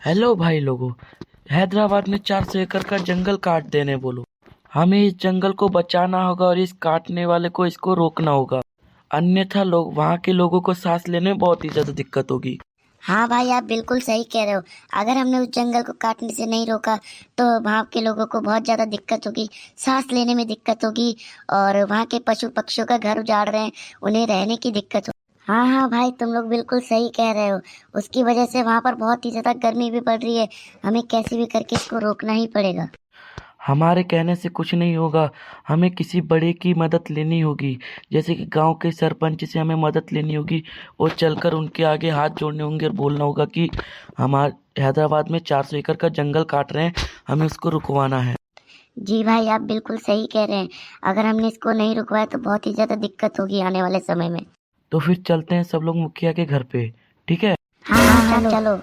Hello भाई लोगों। हैदराबाद में 400 एकड़ का जंगल काट देने बोलो। हमें इस जंगल को बचाना होगा और इस काटने वाले को इसको रोकना होगा, अन्यथा लोग वहाँ के लोगों को सांस लेने में बहुत ही ज्यादा दिक्कत होगी। हाँ भाई, आप बिल्कुल सही कह रहे हो। अगर हमने उस जंगल को काटने से नहीं रोका तो वहाँ के लोगों को बहुत ज़्यादा दिक्कत होगी, सांस लेने में दिक्कत होगी। और वहाँ के पशु पक्षियों का घर उजाड़ रहे हैं, उन्हें रहने की दिक्कत हो। हाँ हाँ भाई, तुम लोग बिल्कुल सही कह रहे हो। उसकी वजह से वहाँ पर बहुत ही ज़्यादा गर्मी भी बढ़ रही है। हमें कैसे भी करके इसको रोकना ही पड़ेगा। हमारे कहने से कुछ नहीं होगा, हमें किसी बड़े की मदद लेनी होगी। जैसे कि गांव के सरपंच से हमें मदद लेनी होगी और चलकर उनके आगे हाथ जोड़ने होंगे और बोलना होगा कि हमारे हैदराबाद में 400 एकड़ का जंगल काट रहे हैं, हमें उसको रुकवाना है। जी भाई, आप बिल्कुल सही कह रहे हैं। अगर हमने इसको नहीं रुकवाया तो बहुत ही ज़्यादा दिक्कत होगी आने वाले समय में। तो फिर चलते हैं सब लोग मुखिया के घर पे, ठीक है? हाँ हाँ चलो चलो।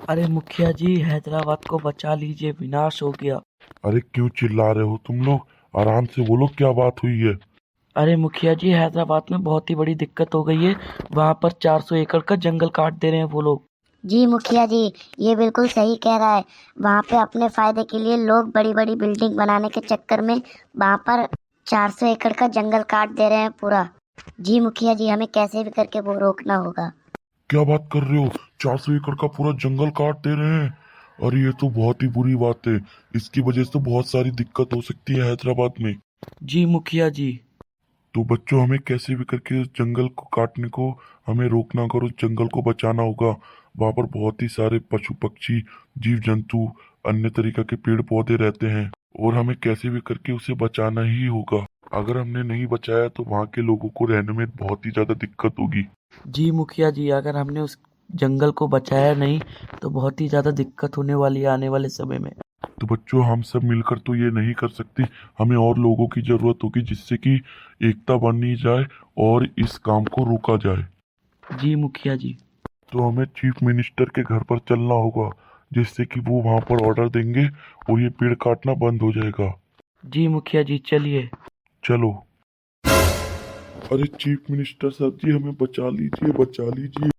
अरे मुखिया जी, हैदराबाद को बचा लीजिए, विनाश हो गया। अरे क्यों चिल्ला रहे हो तुम लोग? आराम से बोलो, क्या बात हुई है? अरे मुखिया जी, हैदराबाद में बहुत ही बड़ी दिक्कत हो गई है। वहां पर 400 एकड़ का जंगल काट दे रहे हैं वो लोग। जी मुखिया जी, ये बिल्कुल सही कह रहा है। वहाँ पे अपने फायदे के लिए लोग बड़ी बड़ी बिल्डिंग बनाने के चक्कर में वहाँ पर 400 एकड़ का जंगल काट दे रहे हैं पूरा। जी मुखिया जी, हमें कैसे भी करके वो रोकना होगा। क्या बात कर रहे हो? 400 एकड़ का पूरा जंगल काट दे रहे हैं? अरे ये तो बहुत ही बुरी बात है। इसकी वजह से बहुत सारी दिक्कत हो सकती है हैदराबाद में। जी मुखिया जी। तो बच्चों, हमें कैसे भी करके उस जंगल को काटने को हमें रोकना होगा, उस जंगल को बचाना होगा। वहाँ पर बहुत ही सारे पशु पक्षी, जीव जंतु, अन्य तरीके के पेड़ पौधे रहते हैं और हमें कैसे भी करके उसे बचाना ही होगा। अगर हमने नहीं बचाया तो वहाँ के लोगों को रहने में बहुत ही ज्यादा दिक्कत होगी। जी मुखिया जी, अगर हमने उस जंगल को बचाया नहीं तो बहुत ही ज्यादा दिक्कत होने वाली है आने वाले समय में। तो बच्चों, हम सब मिलकर तो ये नहीं कर सकते। हमें और लोगों की जरूरत होगी जिससे कि एकता बनी जाए और इस काम को रोका जाए। जी मुखिया जी। तो हमें चीफ मिनिस्टर के घर पर चलना होगा, जिससे कि वो वहां पर ऑर्डर देंगे और ये पेड़ काटना बंद हो जाएगा। जी मुखिया जी, चलिए। चलो। अरे चीफ मिनिस्टर सर जी, हमें बचा लीजिए, बचा लीजिए।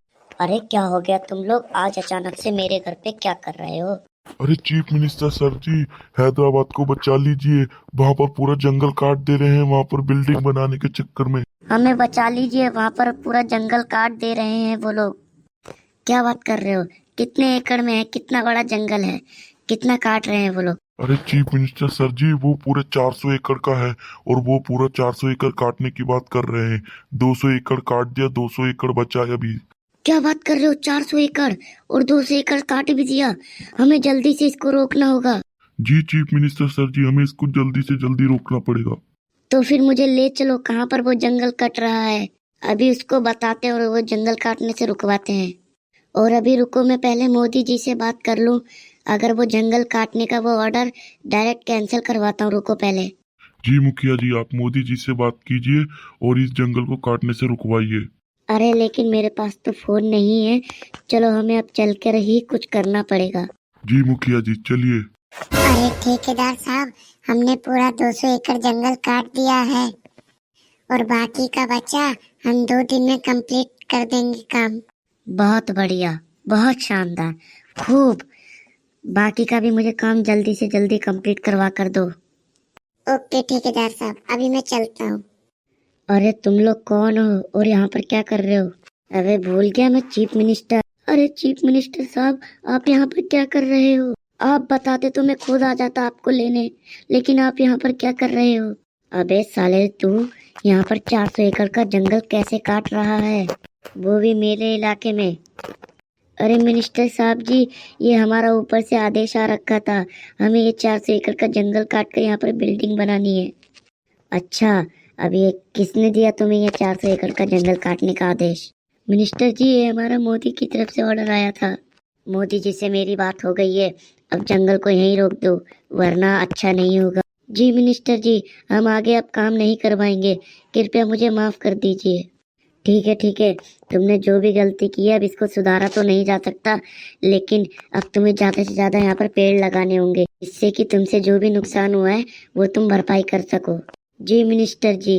अरे क्या हो गया, तुम लोग आज अचानक से मेरे घर पे क्या कर रहे हो? अरे चीफ मिनिस्टर सर जी, हैदराबाद को बचा लीजिए। वहां पर पूरा जंगल काट दे रहे हैं, वहां पर बिल्डिंग बनाने के चक्कर में। हमें बचा लीजिए, वहाँ पर पूरा जंगल काट दे रहे हैं वो लोग। क्या बात कर रहे हो? कितने एकड़ में है, कितना बड़ा जंगल है, कितना काट रहे हैं वो लोग? अरे चीफ मिनिस्टर सर जी, वो पूरे 400 एकड़ का है और वो पूरा 400 एकड़ काटने की बात कर रहे हैं। 200 एकड़ काट दिया, 200 एकड़ बचा है अभी। क्या बात कर रहे हो? 400 एकड़ और 200 एकड़ काट भी दिया। हमें जल्दी से इसको रोकना होगा। जी चीफ मिनिस्टर सर जी, हमें इसको जल्दी से जल्दी रोकना पड़ेगा। तो फिर मुझे ले चलो, कहाँ पर वो जंगल कट रहा है। अभी उसको बताते हैं और वो जंगल काटने से रुकवाते हैं। और अभी रुको, मैं पहले मोदी जी से बात कर लूं। अगर वो जंगल काटने का वो ऑर्डर डायरेक्ट कैंसिल करवाता हूँ। रुको पहले। जी मुखिया जी, आप मोदी जी से बात कीजिए और इस जंगल को काटने से रुकवाइए। अरे लेकिन मेरे पास तो फोन नहीं है। चलो, हमें अब चल कर ही कुछ करना पड़ेगा। जी मुखिया जी, चलिए। अरे ठेकेदार साहब, हमने पूरा 200 एकड़ जंगल काट दिया है और बाकी का बचा हम 2 दिन में कंप्लीट कर देंगे काम। बहुत बढ़िया, बहुत शानदार, खूब। बाकी का भी मुझे काम जल्दी से जल्दी कंप्लीट करवा कर दो। ओके ठेकेदार साहब, अभी मैं चलता हूँ। अरे तुम लोग कौन हो और यहाँ पर क्या कर रहे हो? अरे भूल गया, मैं चीफ मिनिस्टर। अरे चीफ मिनिस्टर साहब, आप यहाँ पर क्या कर रहे हो? आप बताते तो मैं खुद आ जाता आपको लेने, लेकिन आप यहाँ पर क्या कर रहे हो? अबे साले, तू यहाँ पर 400 एकड़ का जंगल कैसे काट रहा है, वो भी मेरे इलाके में? अरे मिनिस्टर साहब जी, ये हमारा ऊपर से आदेश आ रखा था। हमें ये 400 एकड़ का जंगल काट कर यहाँ पर बिल्डिंग बनानी है। अच्छा, अब ये किसने दिया तुम्हें ये 400 एकड़ का जंगल काटने का आदेश? मिनिस्टर जी, ये हमारा मोदी की तरफ से ऑर्डर आया था। मोदी जी से मेरी बात हो गई है, अब जंगल को यहीं रोक दो, वरना अच्छा नहीं होगा। जी मिनिस्टर जी, हम आगे अब काम नहीं करवाएंगे, कृपया मुझे माफ कर दीजिए। ठीक है, तुमने जो भी गलती की है अब इसको सुधारा तो नहीं जा सकता, लेकिन अब तुम्हें ज्यादा से ज्यादा यहाँ पर पेड़ लगाने होंगे, जिससे कि तुमसे जो भी नुकसान हुआ है वो तुम भरपाई कर सको। जी मिनिस्टर जी।